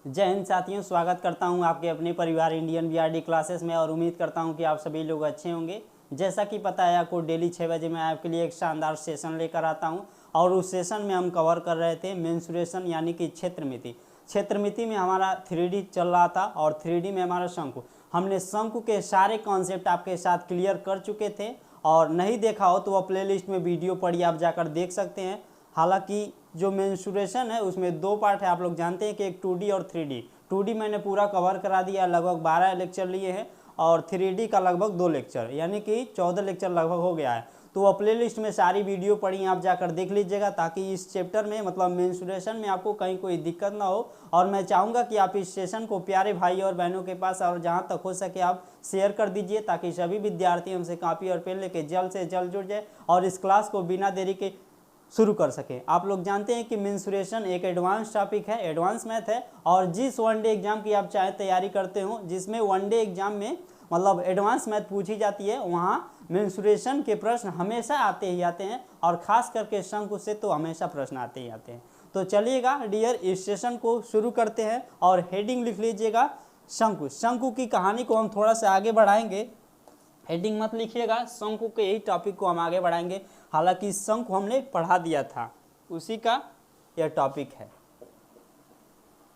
जय हिंद साथियों, स्वागत करता हूं आपके अपने परिवार इंडियन बीआरडी क्लासेस में और उम्मीद करता हूं कि आप सभी लोग अच्छे होंगे। जैसा कि पता है आपको, डेली 6 बजे मैं आपके लिए एक शानदार सेशन लेकर आता हूं और उस सेशन में हम कवर कर रहे थे मेंसुरेशन यानी कि क्षेत्रमिति। क्षेत्रमिति में हमारा 3D चल रहा था और 3D में हमारा शंकु। हमने शंकु के सारे कॉन्सेप्ट आपके साथ क्लियर कर चुके थे और नहीं देखा हो तो वह प्लेलिस्ट में वीडियो पड़ी आप जाकर देख सकते हैं। हालांकि जो मेंसुरेशन है उसमें दो पार्ट है, आप लोग जानते हैं कि एक 2D और 3D। 2D मैंने पूरा कवर करा दिया, लगभग 12 लेक्चर लिए हैं और 3D का लगभग 2 लेक्चर, यानी कि 14 लेक्चर लगभग हो गया है। तो वह प्ले लिस्ट में सारी वीडियो पड़ी आप जाकर देख लीजिएगा, ताकि इस चैप्टर में मतलब मेंसुरेशन में आपको कहीं कोई दिक्कत ना हो। और मैं चाहूँगा कि आप इस सेशन को प्यारे भाई और बहनों के पास और जहाँ तक हो सके आप शेयर कर दीजिए, ताकि सभी विद्यार्थी हमसे कॉपी और पेन लेके जल्द से जल्द जुड़ जाए और इस क्लास को बिना देरी के शुरू कर सके। आप लोग जानते हैं कि मेंसुरेशन एक एडवांस टॉपिक है, एडवांस मैथ है और जिस वनडे एग्जाम की आप चाहे तैयारी करते हो, जिसमें वनडे एग्जाम में मतलब एडवांस मैथ पूछी जाती है, वहाँ मेंसुरेशन के प्रश्न हमेशा आते ही आते हैं और ख़ास करके शंकु से तो हमेशा प्रश्न आते ही आते हैं। तो चलिएगा डियर, इस सेशन को शुरू करते हैं और हेडिंग लिख लीजिएगा शंकु। शंकु की कहानी को हम थोड़ा सा आगे बढ़ाएंगे, हेडिंग मत लिखिएगा, शंकु के यही टॉपिक को हम आगे बढ़ाएंगे। हालांकि शंकु हमने पढ़ा दिया था, उसी का यह टॉपिक है,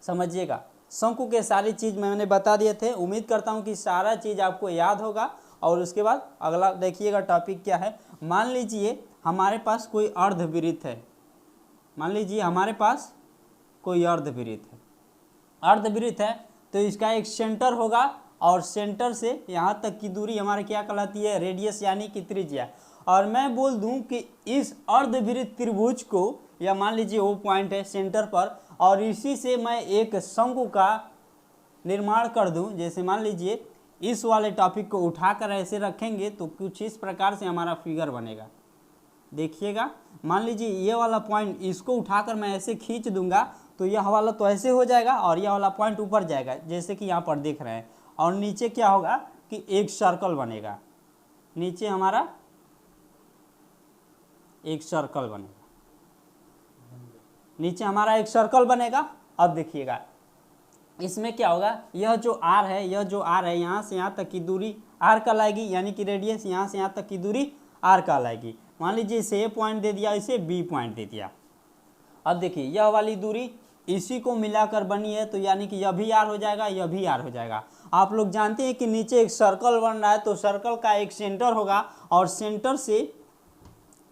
समझिएगा। शंकु के सारी चीज़ मैंने बता दिए थे, उम्मीद करता हूँ कि सारा चीज़ आपको याद होगा। और उसके बाद अगला देखिएगा टॉपिक क्या है। मान लीजिए हमारे पास कोई अर्धवृत्त है, मान लीजिए हमारे पास कोई अर्धवृत्त है, अर्धवृत्त है तो इसका एक सेंटर होगा और सेंटर से यहाँ तक की दूरी हमारे क्या कहलाती है, रेडियस यानी कि त्रिज्या। और मैं बोल दूं कि इस अर्धवृत्त त्रिभुज को, या मान लीजिए वो पॉइंट है सेंटर पर, और इसी से मैं एक शंकु का निर्माण कर दूं। जैसे मान लीजिए इस वाले टॉपिक को उठाकर ऐसे रखेंगे तो कुछ इस प्रकार से हमारा फिगर बनेगा, देखिएगा। मान लीजिए ये वाला पॉइंट, इसको उठाकर मैं ऐसे खींच दूंगा तो यह वाला तो ऐसे हो जाएगा और यह वाला पॉइंट ऊपर जाएगा, जैसे कि यहाँ पर देख रहे हैं। और नीचे क्या होगा कि एक सर्कल बनेगा, नीचे हमारा एक सर्कल बनेगा, नीचे हमारा एक सर्कल बनेगा। अब देखिएगा इसमें क्या होगा, यह जो आर है, यह जो आर है, यहाँ से यहाँ तक की दूरी आर कहलाएगी, यानी कि रेडियस यहाँ से यहाँ तक की दूरी आर कहलाएगी। मान लीजिए इसे ए पॉइंट दे दिया, इसे बी पॉइंट दे दिया। अब देखिए यह वाली दूरी इसी को मिलाकर बनी है, तो यानी कि यह भी आर हो जाएगा, यह भी आर हो जाएगा। आप लोग जानते हैं कि नीचे एक सर्कल बन रहा है, तो सर्कल का एक सेंटर होगा और सेंटर से,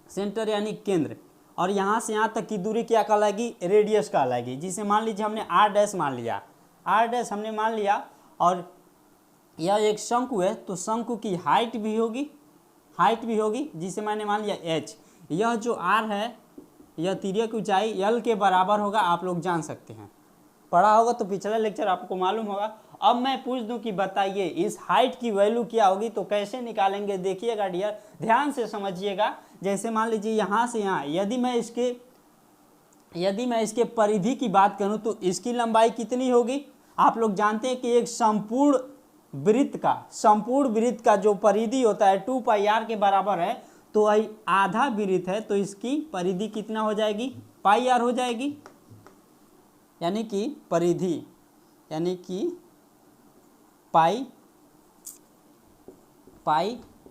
सेंटर यानी केंद्र, और यहाँ से यहाँ तक की दूरी क्या कहलाएगी, रेडियस कहलाएगी। जिसे मान लीजिए हमने आर डैश मान लिया, आर डैश हमने मान लिया। और यह एक शंकु है तो शंकु की हाइट भी होगी, हाइट भी होगी, जिसे मैंने मान लिया एच। यह जो आर है, यह तिर्यक ऊंचाई एल के बराबर होगा, आप लोग जान सकते हैं, पढ़ा होगा तो पिछला लेक्चर आपको मालूम होगा। अब मैं पूछ दूं कि बताइए इस हाइट की वैल्यू क्या होगी, तो कैसे निकालेंगे, देखिएगा डियर, ध्यान से समझिएगा। जैसे मान लीजिए यहाँ से यहाँ, यदि मैं इसके परिधि की बात करूं तो इसकी लंबाई कितनी होगी। आप लोग जानते हैं कि एक संपूर्ण वृत्त का जो परिधि होता है 2 पाई आर के बराबर है, तो आधा वृत्त है तो इसकी परिधि कितना हो जाएगी, पाई आर हो जाएगी, यानी कि परिधि यानी कि पाई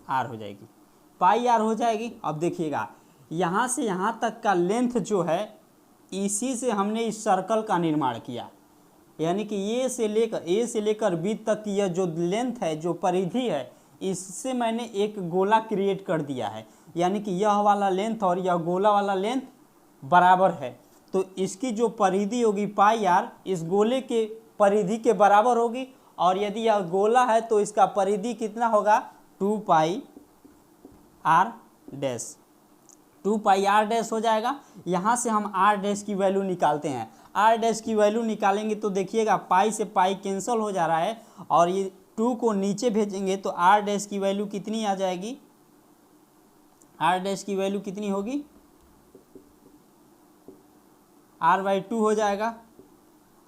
आर हो जाएगी, पाई आर हो जाएगी। अब देखिएगा यहाँ से यहाँ तक का लेंथ जो है, इसी से हमने इस सर्कल का निर्माण किया, यानी कि ए से लेकर बी तक की यह जो लेंथ है, जो परिधि है, इससे मैंने एक गोला क्रिएट कर दिया है, यानी कि यह वाला लेंथ और यह गोला वाला लेंथ बराबर है। तो इसकी जो परिधि होगी पाई आर, इस गोले के परिधि के बराबर होगी। और यदि यह गोला है तो इसका परिधि कितना होगा, 2 pi r dash, 2 pi r dash हो जाएगा। यहाँ से हम आर डैश की वैल्यू निकालते हैं, आर डैश की वैल्यू निकालेंगे तो देखिएगा पाई से पाई कैंसिल हो जा रहा है और ये 2 को नीचे भेजेंगे तो आर डैश की वैल्यू कितनी आ जाएगी, आर डैश की वैल्यू कितनी होगी, r/2 हो जाएगा,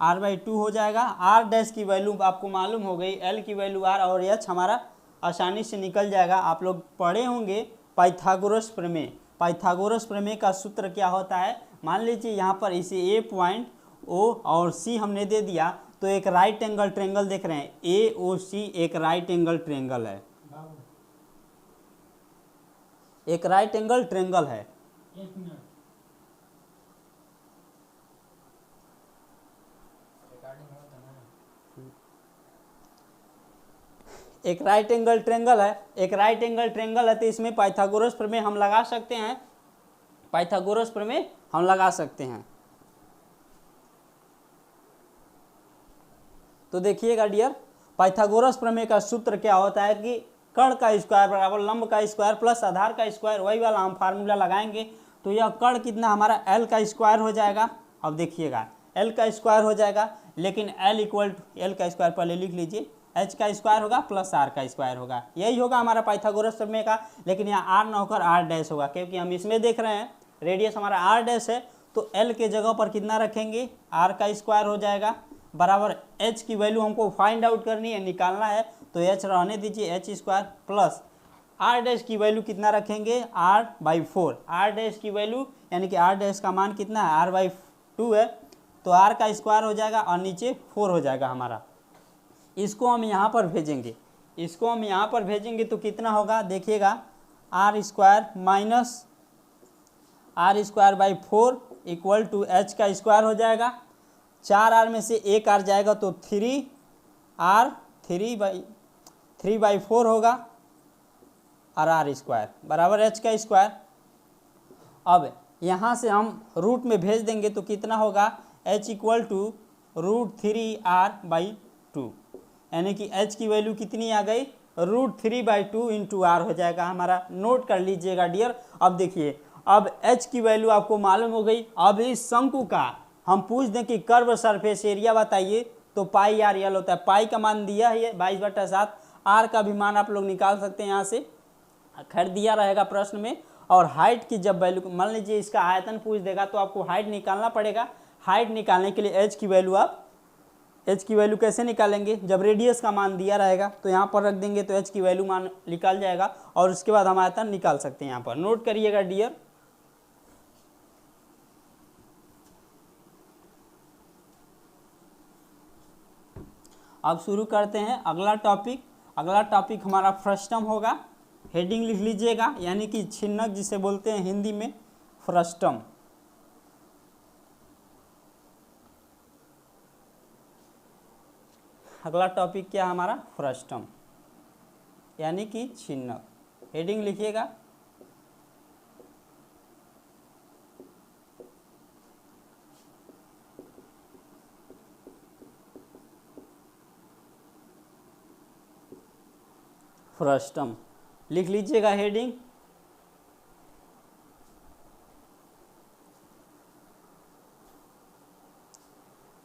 r/2 हो जाएगा। आर डैश की वैल्यू आपको मालूम हो गई, एल की वैल्यू आर और एच हमारा आसानी से निकल जाएगा। आप लोग पढ़े होंगे पाइथागोरस प्रमेय, पाइथागोरस प्रमेय का सूत्र क्या होता है। मान लीजिए यहाँ पर इसे ए पॉइंट ओ और सी हमने दे दिया, तो एक राइट एंगल ट्रेंगल देख रहे हैं, ए ओ सी एक राइट एंगल ट्रेंगल है, एक राइट एंगल ट्रेंगल है। एक मिनट, रिकॉर्डिंग होता ना। एक राइट एंगल ट्रेंगल है, एक राइट एंगल ट्रेंगल है, तो इसमें पाइथागोरस प्रमेय हम लगा सकते हैं, पाइथागोरस प्रमेय हम लगा सकते हैं। तो देखिएगा डियर, पाइथागोरस प्रमेय का सूत्र क्या होता है कि कर्ण का स्क्वायर बराबर लंब का स्क्वायर प्लस आधार का स्क्वायर, वही वाला हम फार्मूला लगाएंगे। तो यह कर्ण कितना हमारा एल का स्क्वायर हो जाएगा। अब देखिएगा एल का स्क्वायर हो जाएगा, लेकिन एल इक्वल टू एल का स्क्वायर पहले लिख लीजिए, एच का स्क्वायर होगा प्लस आर का स्क्वायर होगा, यही होगा हमारा पाइथागोरस प्रमेय का। लेकिन यहाँ आर ना होकर आर डैश होगा, क्योंकि हम इसमें देख रहे हैं रेडियस हमारा आर डैश है, तो एल के जगह पर कितना रखेंगे, आर का स्क्वायर हो जाएगा बराबर एच की वैल्यू हमको फाइंड आउट करनी है, निकालना है, तो एच रहने दीजिए H square plus R dash की वैल्यू कितना रखेंगे, आर बाई 4, आर डैश की वैल्यू यानी कि आर डैश का मान कितना है, आर बाई 2 है, तो आर का स्क्वायर हो जाएगा और नीचे 4 हो जाएगा हमारा। इसको हम यहाँ पर भेजेंगे, इसको हम यहाँ पर भेजेंगे तो कितना होगा देखिएगा, R square minus R square by 4 equal to H का स्क्वायर हो जाएगा, 4 आर में से एक आर जाएगा तो 3 आर 3 बाई 4 होगा और आर स्क्वायर बराबर एच का स्क्वायर। अब यहाँ से हम रूट में भेज देंगे तो कितना होगा, एच इक्वल टू √3r/2, यानी कि एच की वैल्यू कितनी आ गई, √3/2 इंटू आर हो जाएगा हमारा। नोट कर लीजिएगा डियर। अब देखिए, अब एच की वैल्यू आपको मालूम हो गई। अब इस शंकु का हम पूछ दें कि कर्व सरफेस एरिया बताइए, तो पाई आर एल होता है, पाई का मान दिया है 22/7, आर का भी मान आप लोग निकाल सकते हैं यहाँ से, खैर दिया रहेगा प्रश्न में। और हाइट की जब वैल्यू मान लीजिए इसका आयतन पूछ देगा तो आपको हाइट निकालना पड़ेगा। हाइट निकालने के लिए एच की वैल्यू एच की वैल्यू कैसे निकालेंगे, जब रेडियस का मान दिया रहेगा तो यहाँ पर रख देंगे तो एच की वैल्यू मान निकाल जाएगा और उसके बाद हम आयतन निकाल सकते हैं। यहाँ पर नोट करिएगा डियर। अब शुरू करते हैं अगला टॉपिक। अगला टॉपिक हमारा फ्रस्टम होगा। हेडिंग लिख लीजिएगा, यानी कि छिन्नक जिसे बोलते हैं हिंदी में, फ्रस्टम। अगला टॉपिक क्या है हमारा, फ्रस्टम यानी कि छिन्नक। हेडिंग लिखिएगा। फ्रस्टम लिख लीजिएगा हेडिंग।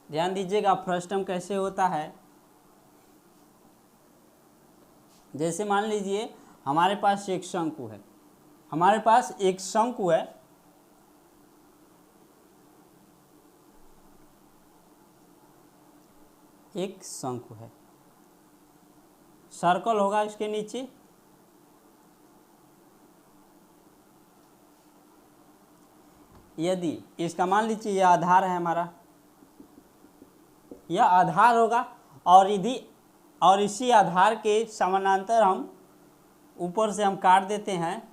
ध्यान दीजिएगा फ्रस्टम कैसे होता है। जैसे मान लीजिए हमारे पास एक शंकु है, हमारे पास एक शंकु है, एक शंकु है, सर्कल होगा इसके नीचे, यदि इसका मान लीजिए यह आधार है हमारा, यह आधार होगा और इसी आधार के समानांतर हम ऊपर से हम काट देते हैं,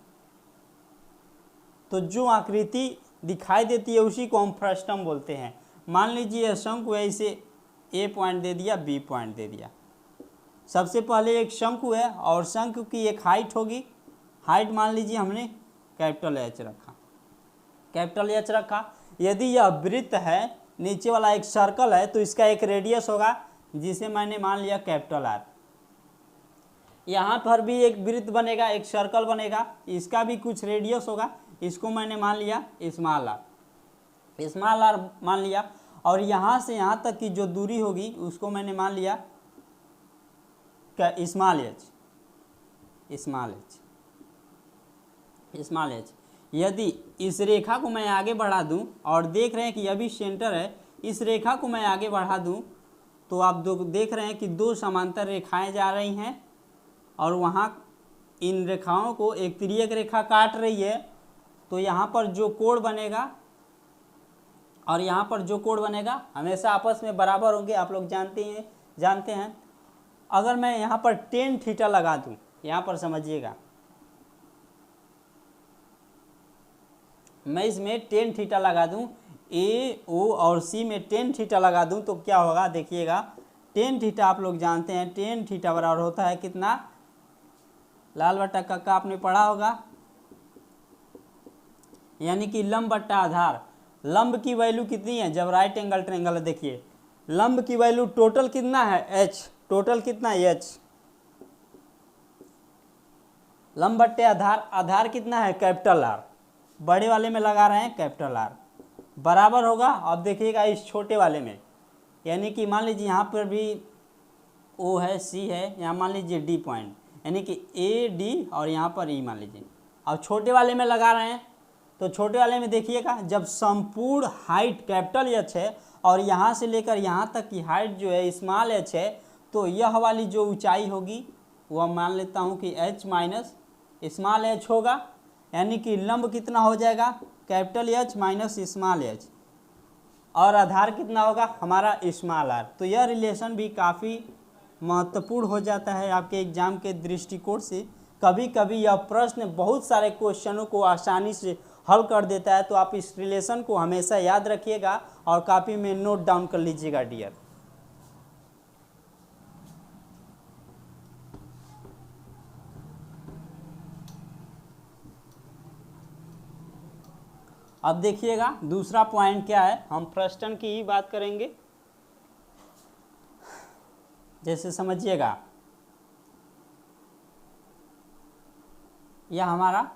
तो जो आकृति दिखाई देती है उसी को हम फ्रस्टम बोलते हैं। मान लीजिए यह शंकु है, इसे ए पॉइंट दे दिया, बी पॉइंट दे दिया। सबसे पहले एक शंकु है और शंकु की एक हाइट होगी, हाइट मान लीजिए हमने कैपिटल एच रखा, कैपिटल एच रखा। यदि यह वृत्त है, नीचे वाला एक सर्कल है, तो इसका एक रेडियस होगा जिसे मैंने मान लिया कैपिटल आर। यहाँ पर भी एक वृत्त बनेगा, एक सर्कल बनेगा, इसका भी कुछ रेडियस होगा, इसको मैंने मान लिया स्मॉल आर, स्मॉल आर मान लिया। और यहाँ से यहाँ तक की जो दूरी होगी उसको मैंने मान लिया क्या, small H, small H, small H. यदि इस रेखा को मैं आगे बढ़ा दूं और देख रहे हैं कि यह भी सेंटर है, इस रेखा को मैं आगे बढ़ा दूं तो आप देख रहे हैं कि दो समांतर रेखाएं जा रही हैं और वहाँ इन रेखाओं को एक तिर्यक रेखा काट रही है। तो यहाँ पर जो कोण बनेगा और यहाँ पर जो कोण बनेगा हमेशा आपस में बराबर होंगे, आप लोग जानते हैं। अगर मैं यहाँ पर टेन थीटा लगा दूँ, यहाँ पर समझिएगा, मैं इसमें टेन थीटा लगा दूँ, ए ओ और सी में टेन थीटा लगा दूँ तो क्या होगा देखिएगा। टेन थीटा आप लोग जानते हैं, टेन थीटा बराबर होता है कितना, लाल बट्टा कक्का आपने पढ़ा होगा, यानी कि लंब बट्टा आधार। लंब की वैल्यू कितनी है जब राइट एंगल ट्रायंगल है, देखिए लंब की वैल्यू टोटल कितना है एच, टोटल कितना है एच, लंब बट्टे आधार, आधार कितना है कैपिटल आर, बड़े वाले में लगा रहे हैं कैपिटल आर, बराबर होगा। अब देखिएगा इस छोटे वाले में, यानी कि मान लीजिए यहाँ पर भी ओ है सी है, यहाँ मान लीजिए डी पॉइंट, यानी कि ए डी और यहाँ पर ई मान लीजिए। अब छोटे वाले में लगा रहे हैं तो छोटे वाले में देखिएगा जब संपूर्ण हाइट कैपिटल एच है और यहाँ से लेकर यहाँ तक की हाइट जो है स्मॉल एच है, तो यह वाली जो ऊंचाई होगी वह मान लेता हूँ कि एच माइनस स्मॉल एच होगा, यानी कि लंब कितना हो जाएगा capital H minus small H, और आधार कितना होगा हमारा स्मॉल आर। तो यह रिलेशन भी काफ़ी महत्वपूर्ण हो जाता है आपके एग्जाम के दृष्टिकोण से। कभी कभी यह प्रश्न बहुत सारे क्वेश्चनों को आसानी से हल कर देता है, तो आप इस रिलेशन को हमेशा याद रखिएगा और कॉपी में नोट डाउन कर लीजिएगा डियर। अब देखिएगा दूसरा पॉइंट क्या है, हम फ्रस्टन की ही बात करेंगे। जैसे समझिएगा यह हमारा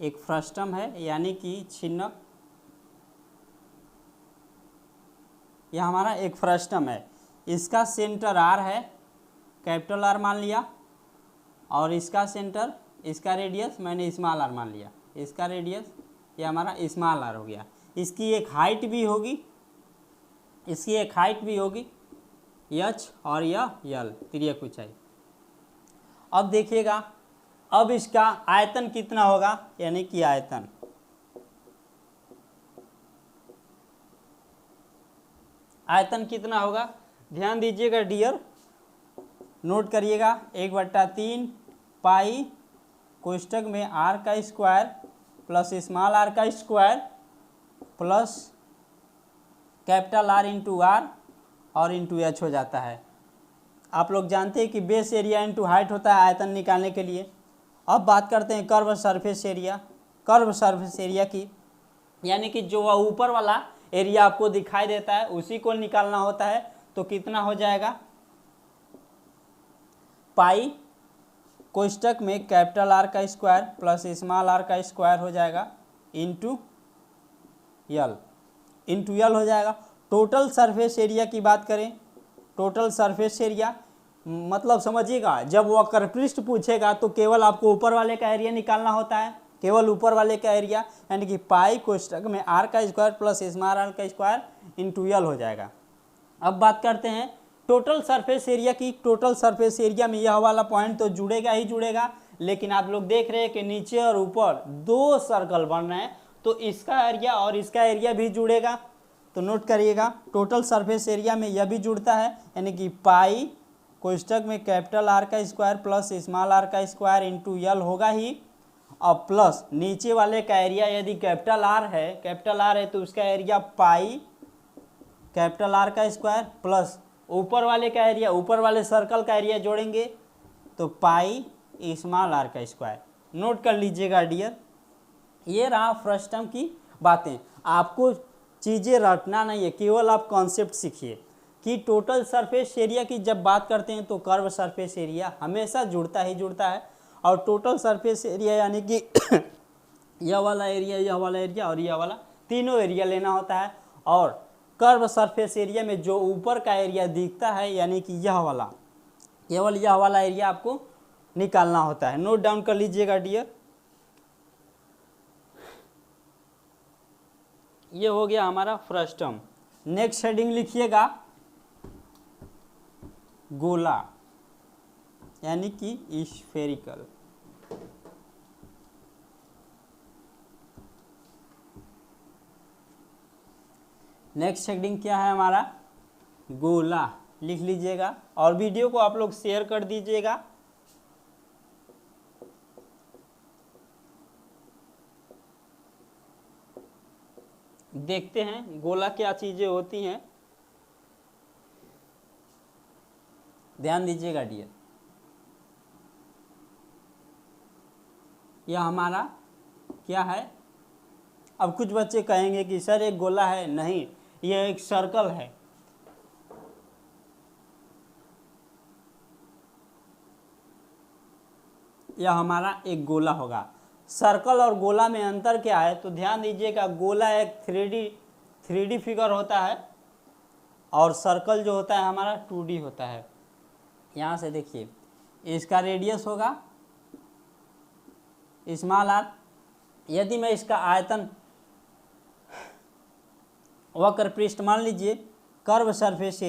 एक फ्रस्टम है, यानी कि छिन्नक, यह हमारा एक फ्रस्टम है, इसका सेंटर आर है, कैपिटल आर मान लिया, और इसका सेंटर, इसका रेडियस मैंने स्मॉल आर मान लिया, इसका रेडियस ये हमारा स्मॉल आर हो गया। इसकी एक हाइट भी होगी, इसकी एक हाइट भी होगी एच और यह यल तिर्यक ऊंचाई। अब देखिएगा अब इसका आयतन कितना होगा, यानी कि आयतन, आयतन कितना होगा ध्यान दीजिएगा डियर, नोट करिएगा 1/3 पाई कोष्टक में आर का स्क्वायर प्लस स्मॉल आर का square plus capital R into R और इंटू एच हो जाता है। आप लोग जानते हैं कि बेस एरिया इंटू हाइट होता है आयतन निकालने के लिए। अब बात करते हैं curve surface area, curve surface area की, यानी कि जो ऊपर वाला एरिया आपको दिखाई देता है उसी को निकालना होता है। तो कितना हो जाएगा, पाई कोष्टक में कैपिटल आर का स्क्वायर प्लस स्मॉल आर का स्क्वायर हो जाएगा इंटू यल हो जाएगा। टोटल सरफेस एरिया की बात करें, टोटल सरफेस एरिया मतलब समझिएगा जब वो वक्रपृष्ठ पूछेगा तो केवल आपको ऊपर वाले का एरिया निकालना होता है, केवल ऊपर वाले का एरिया, यानी कि पाई कोष्टक में आर का स्क्वायर प्लस स्मॉल आर का स्क्वायर इंटू यल हो जाएगा। अब बात करते हैं टोटल सरफेस एरिया की। टोटल सरफेस एरिया में यह वाला पॉइंट तो जुड़ेगा ही जुड़ेगा, लेकिन आप लोग देख रहे हैं कि नीचे और ऊपर दो सर्कल बन रहे हैं, तो इसका एरिया और इसका एरिया भी जुड़ेगा। तो नोट करिएगा टोटल सरफेस एरिया में यह भी जुड़ता है, यानी कि पाई कोष्टक में कैपिटल आर का स्क्वायर प्लस स्मॉल आर का स्क्वायर इंटू यल होगा ही, और प्लस नीचे वाले का एरिया यदि कैपिटल आर है तो उसका एरिया पाई कैपिटल आर का स्क्वायर प्लस ऊपर वाले का एरिया, ऊपर वाले सर्कल का एरिया जोड़ेंगे तो पाई स्मॉल आर का स्क्वायर। नोट कर लीजिएगा डियर, ये रहा फ्रस्टम की बातें। आपको चीज़ें रटना नहीं है, केवल आप कॉन्सेप्ट सीखिए कि टोटल सरफेस एरिया की जब बात करते हैं तो कर्व सरफेस एरिया हमेशा जुड़ता ही जुड़ता है। और टोटल सरफेस एरिया यानी कि यह वाला एरिया और यह वाला तीनों एरिया लेना होता है। और कर्व सरफेस एरिया में जो ऊपर का एरिया दिखता है यानी कि यह वाला, केवल यह वाला एरिया आपको निकालना होता है। नोट डाउन कर लीजिएगा डियर, ये हो गया हमारा फ्रस्टम। नेक्स्ट हेडिंग लिखिएगा गोला, यानी कि स्फेरिकल। नेक्स्ट हेडिंग क्या है हमारा, गोला लिख लीजिएगा और वीडियो को आप लोग शेयर कर दीजिएगा। देखते हैं गोला क्या चीजें होती हैं, ध्यान दीजिएगा डियर। यह हमारा क्या है, अब कुछ बच्चे कहेंगे कि सर एक गोला है, नहीं यह एक सर्कल है। यह हमारा एक गोला होगा। सर्कल और गोला में अंतर क्या है, तो ध्यान दीजिएगा, गोला एक 3D फिगर होता है और सर्कल जो होता है हमारा 2D होता है। यहाँ से देखिए, इसका रेडियस होगा स्मॉल r। यदि मैं इसका आयतन वक्र पृष्ठ मान लीजिए कर्व सरफेस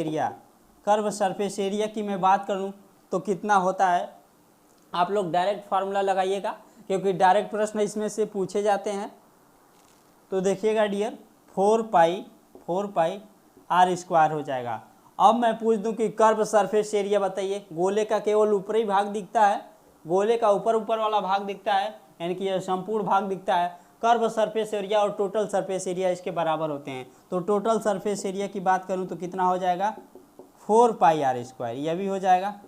एरिया की मैं बात करूं तो कितना होता है, आप लोग डायरेक्ट फार्मूला लगाइएगा क्योंकि डायरेक्ट प्रश्न इसमें से पूछे जाते हैं। तो देखिएगा डियर, 4 पाई r² हो जाएगा। अब मैं पूछ दूं कि कर्व सरफेस एरिया बताइए, गोले का केवल ऊपरी भाग दिखता है, गोले का ऊपर वाला भाग दिखता है, यानी कि यह संपूर्ण भाग दिखता है। कर्व सरफेस एरिया और टोटल सरफेस एरिया इसके बराबर होते हैं। तो टोटल सरफेस एरिया की बात करूं तो कितना हो जाएगा, 4 पाई r², यह भी हो जाएगा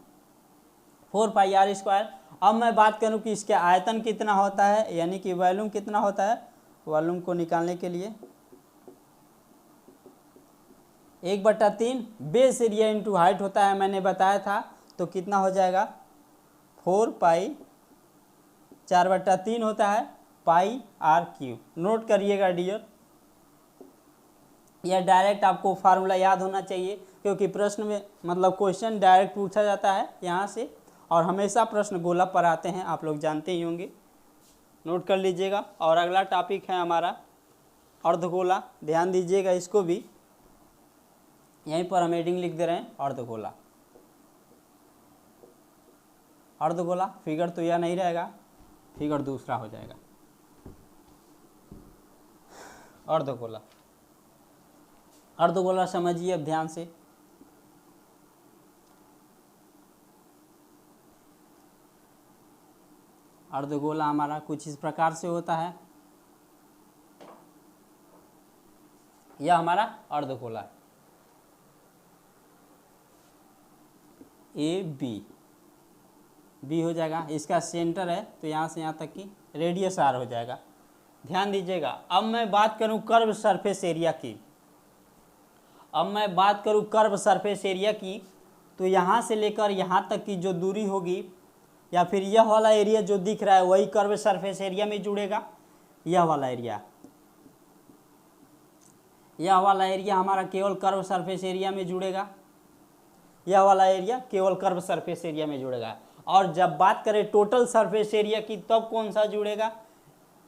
4 पाई r²। अब मैं बात करूं कि इसके आयतन कितना होता है, यानी कि वॉल्यूम कितना होता है। वॉल्यूम को निकालने के लिए 1/3 बेस एरिया इंटू हाइट होता है, मैंने बताया था। तो कितना हो जाएगा, 4 पाई 4/3 होता है पाई r³। नोट करिएगा डियर, यह डायरेक्ट आपको फार्मूला याद होना चाहिए क्योंकि प्रश्न में मतलब क्वेश्चन डायरेक्ट पूछा जाता है यहाँ से, और हमेशा प्रश्न गोला पर आते हैं, आप लोग जानते ही होंगे। नोट कर लीजिएगा। और अगला टॉपिक है हमारा अर्धगोला, ध्यान दीजिएगा, इसको भी यहीं पर हम हेडिंग लिख दे रहे हैं, अर्धगोला। अर्धगोला फिगर तो यह नहीं रहेगा, फिगर दूसरा हो जाएगा। अर्धगोला समझिए अब ध्यान से। अर्धगोला हमारा कुछ इस प्रकार से होता है, यह हमारा अर्धगोला है। बी हो जाएगा, इसका सेंटर है तो यहाँ से यहाँ तक की रेडियस r हो जाएगा। ध्यान दीजिएगा। अब मैं बात करूँ कर्व सरफेस एरिया की, तो यहाँ से लेकर यहाँ तक की जो दूरी होगी, या फिर यह वाला एरिया जो दिख रहा है वही कर्व सरफेस एरिया में जुड़ेगा। यह वाला एरिया हमारा केवल कर्व सरफेस एरिया में जुड़ेगा। यह वाला एरिया केवल कर्व सरफेस एरिया में जुड़ेगा। और जब बात करें टोटल सरफेस एरिया की, तब कौन सा जुड़ेगा,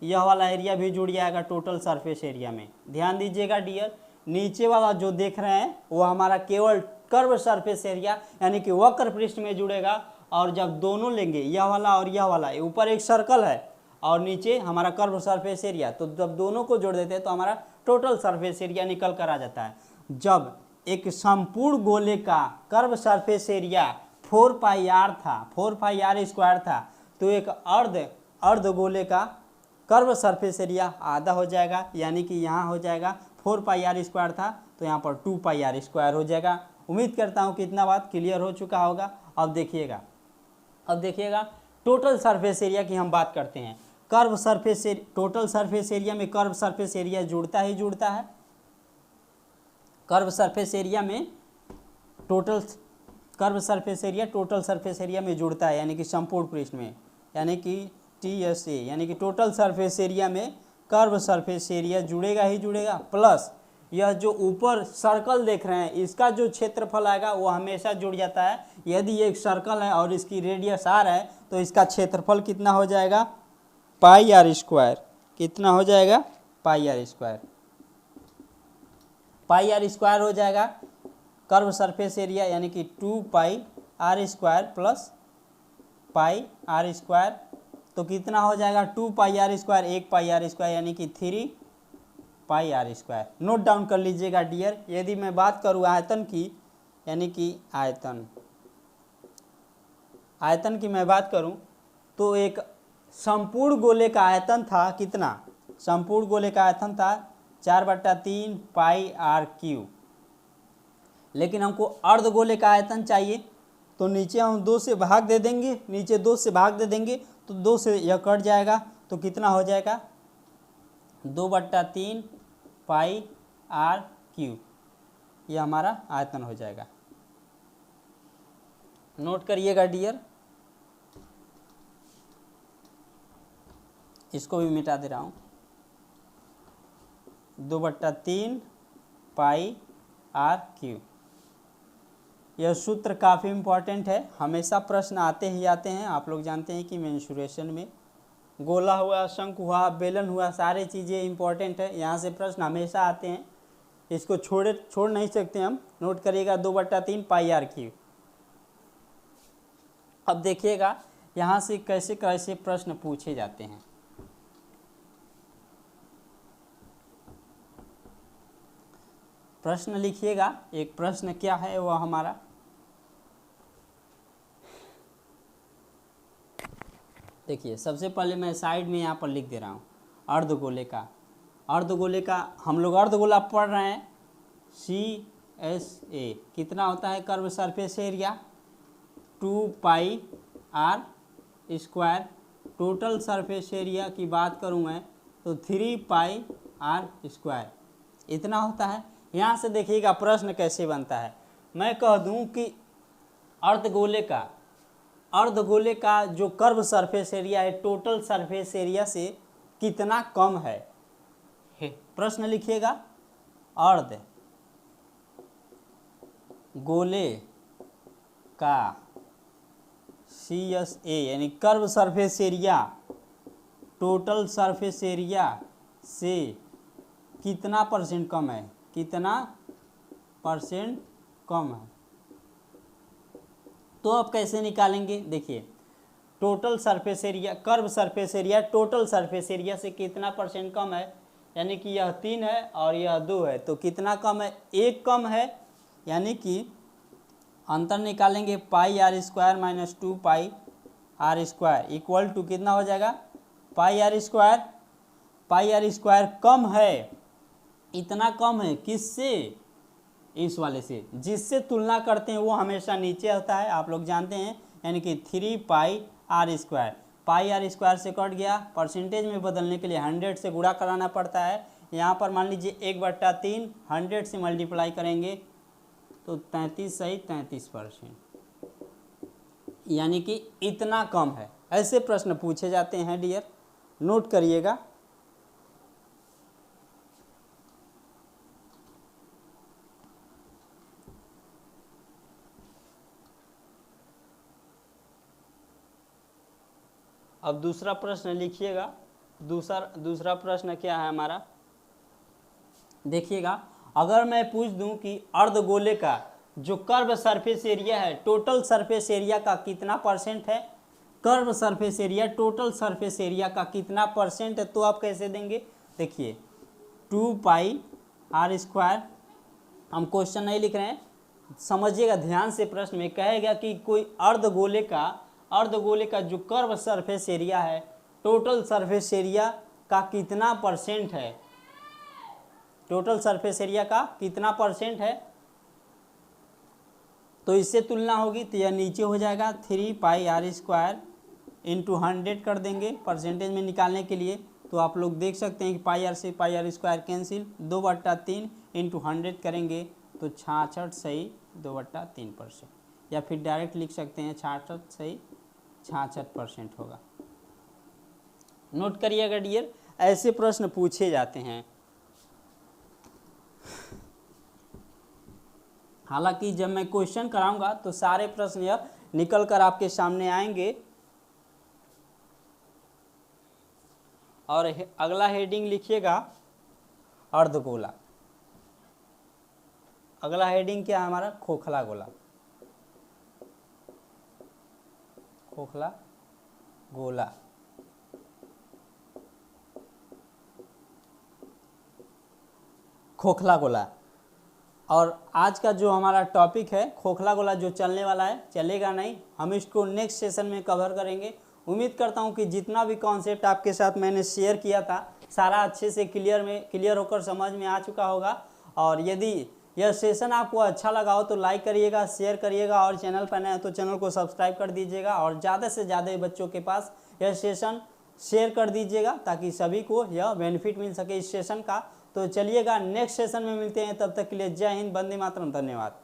यह वाला एरिया भी जुड़ जाएगा टोटल सरफेस एरिया में। ध्यान दीजिएगा डियर, नीचे वाला जो देख रहे हैं वो हमारा केवल कर्व सरफेस एरिया यानी कि वक्र पृष्ठ में जुड़ेगा। और जब दोनों लेंगे, यह वाला और यह वाला, ऊपर एक सर्कल है और नीचे हमारा कर्व सरफेस एरिया, तो जब दोनों को जोड़ देते हैं तो हमारा टोटल सरफेस एरिया निकल कर आ जाता है। जब एक संपूर्ण गोले का कर्व सरफेस एरिया 4 पाई r² था, तो एक अर्ध गोले का कर्व सरफेस एरिया आधा हो जाएगा, यानी कि यहाँ हो जाएगा 4 पाई r² था तो यहाँ पर 2 पाई r² हो जाएगा। उम्मीद करता हूँ कि इतना बात क्लियर हो चुका होगा। अब देखिएगा टोटल सरफेस एरिया की हम बात करते हैं। टोटल सरफेस एरिया में कर्व सरफेस एरिया जुड़ता ही जुड़ता है। Curve surface area total surface area में जुड़ता है, यानी कि संपूर्ण पृष्ठ में, यानी कि TSA, यानी कि टोटल सरफेस एरिया में कर्व सरफेस एरिया जुड़ेगा ही जुड़ेगा। प्लस यह जो ऊपर सर्कल देख रहे हैं, इसका जो क्षेत्रफल आएगा वो हमेशा जुड़ जाता है। यदि एक सर्कल है और इसकी रेडियस r है तो इसका क्षेत्रफल कितना हो जाएगा, पाई r²। कितना हो जाएगा, पाई r² हो जाएगा कर्व सरफेस एरिया, यानी कि 2 पाई r² प्लस पाई r²। तो कितना हो जाएगा, 2 पाई r², 1 पाई r², यानी कि 3 pi are square. Note down कर लीजिएगा डियर। यदि मैं बात करूँ आयतन की, यानी कि आयतन की मैं बात करूं तो एक संपूर्ण गोले का आयतन था कितना, संपूर्ण गोले का आयतन था 4/3 पाई आर क्यू। लेकिन हमको अर्धगोले का आयतन चाहिए, तो नीचे हम 2 से भाग दे देंगे, नीचे 2 से भाग दे देंगे तो 2 से यह कट जाएगा, तो कितना हो जाएगा 2/3 पाई आर क्यू, यह हमारा आयतन हो जाएगा। नोट करिएगा डियर, इसको भी मिटा दे रहा हूँ। 2/3 पाई आर क्यू, यह सूत्र काफ़ी इम्पॉर्टेंट है, हमेशा प्रश्न आते ही आते हैं। आप लोग जानते हैं कि मेंसुरेशन में गोला हुआ, शंकु हुआ, बेलन हुआ, सारी चीज़ें इम्पॉर्टेंट है, यहाँ से प्रश्न हमेशा आते हैं, इसको छोड़ नहीं सकते हम। नोट करिएगा 2/3 पाई आर क्यू। अब देखिएगा यहाँ से कैसे कैसे प्रश्न पूछे जाते हैं। प्रश्न लिखिएगा, एक प्रश्न क्या है वह हमारा, देखिए सबसे पहले मैं साइड में यहाँ पर लिख दे रहा हूँ अर्धगोले का। अर्धगोले का हम लोग अर्धगोला पढ़ रहे हैं, CSA कितना होता है curve surface area 2 pi are square. Total surface area की बात करूँ मैं तो 3 पाई आर स्क्वायर, इतना होता है। यहाँ से देखिएगा प्रश्न कैसे बनता है। मैं कह दूँ कि अर्धगोले का जो कर्व सरफेस एरिया है टोटल सरफेस एरिया से कितना कम है। प्रश्न लिखिएगा अर्धगोले का CSA यानी curve surface area total surface area से कितना परसेंट कम है, कितना परसेंट कम है। तो अब कैसे निकालेंगे, देखिए total surface area, curve surface area total surface area से कितना परसेंट कम है, यानी कि यह 3 है और यह 2 है, तो कितना कम है, 1 कम है। यानी कि अंतर निकालेंगे pi are square minus 2 pi are square equal to कितना हो जाएगा pi are square. Pi are square कम है, इतना कम है किससे, इस वाले से, जिससे तुलना करते हैं वो हमेशा नीचे होता है, आप लोग जानते हैं, यानी कि 3 pi are square. Pi are square से कट गया, परसेंटेज में बदलने के लिए 100 से गुणा कराना पड़ता है। यहाँ पर मान लीजिए 1/3 100 से मल्टीप्लाई करेंगे तो 33 सही 33%, यानी कि इतना कम है। ऐसे प्रश्न पूछे जाते हैं डियर, नोट करिएगा। अब दूसरा प्रश्न लिखिएगा। दूसरा प्रश्न क्या है हमारा, देखिएगा, अगर मैं पूछ दूं कि अर्धगोले का जो कर्व सरफेस एरिया है टोटल सरफेस एरिया का कितना परसेंट है, curve surface area total surface area का कितना परसेंट है, तो आप कैसे देंगे, देखिए 2 पाई आर स्क्वायर। हम क्वेश्चन नहीं लिख रहे हैं, समझिएगा ध्यान से। प्रश्न में कहेगा कि कोई अर्धगोले का जो कर्व सरफेस एरिया है टोटल सरफेस एरिया का कितना परसेंट है, टोटल सरफेस एरिया का कितना परसेंट है, तो इससे तुलना होगी तो यह नीचे हो जाएगा 3 पाई आर स्क्वायर इंटू 100 कर देंगे परसेंटेज में निकालने के लिए। तो आप लोग देख सकते हैं कि पाई आर से पाई आर स्क्वायर कैंसिल, 2/3 इंटू 100 करेंगे तो 66 सही 2/3%, या फिर डायरेक्ट लिख सकते हैं 66 सही 66% होगा। नोट करिएगा डियर, ऐसे प्रश्न पूछे जाते हैं। हालांकि जब मैं क्वेश्चन कराऊंगा तो सारे प्रश्न यह निकल कर आपके सामने आएंगे। और अगला हेडिंग लिखिएगा अर्धगोला। अगला हेडिंग क्या है हमारा, खोखला गोला। खोखला गोला। खोखला गोला। और आज का जो हमारा टॉपिक है खोखला गोला जो चलने वाला है, चलेगा नहीं, हम इसको नेक्स्ट सेशन में कवर करेंगे। उम्मीद करता हूँ कि जितना भी कॉन्सेप्ट आपके साथ मैंने शेयर किया था सारा अच्छे से क्लियर होकर समझ में आ चुका होगा। और यदि यह सेशन आपको अच्छा लगा हो तो लाइक करिएगा, शेयर करिएगा, और चैनल पर नए हो तो चैनल को सब्सक्राइब कर दीजिएगा, और ज़्यादा से ज़्यादा बच्चों के पास यह सेशन शेयर कर दीजिएगा ताकि सभी को यह बेनिफिट मिल सके इस सेशन का। तो चलिएगा नेक्स्ट सेशन में मिलते हैं, तब तक के लिए जय हिंद, वंदे मातरम, धन्यवाद।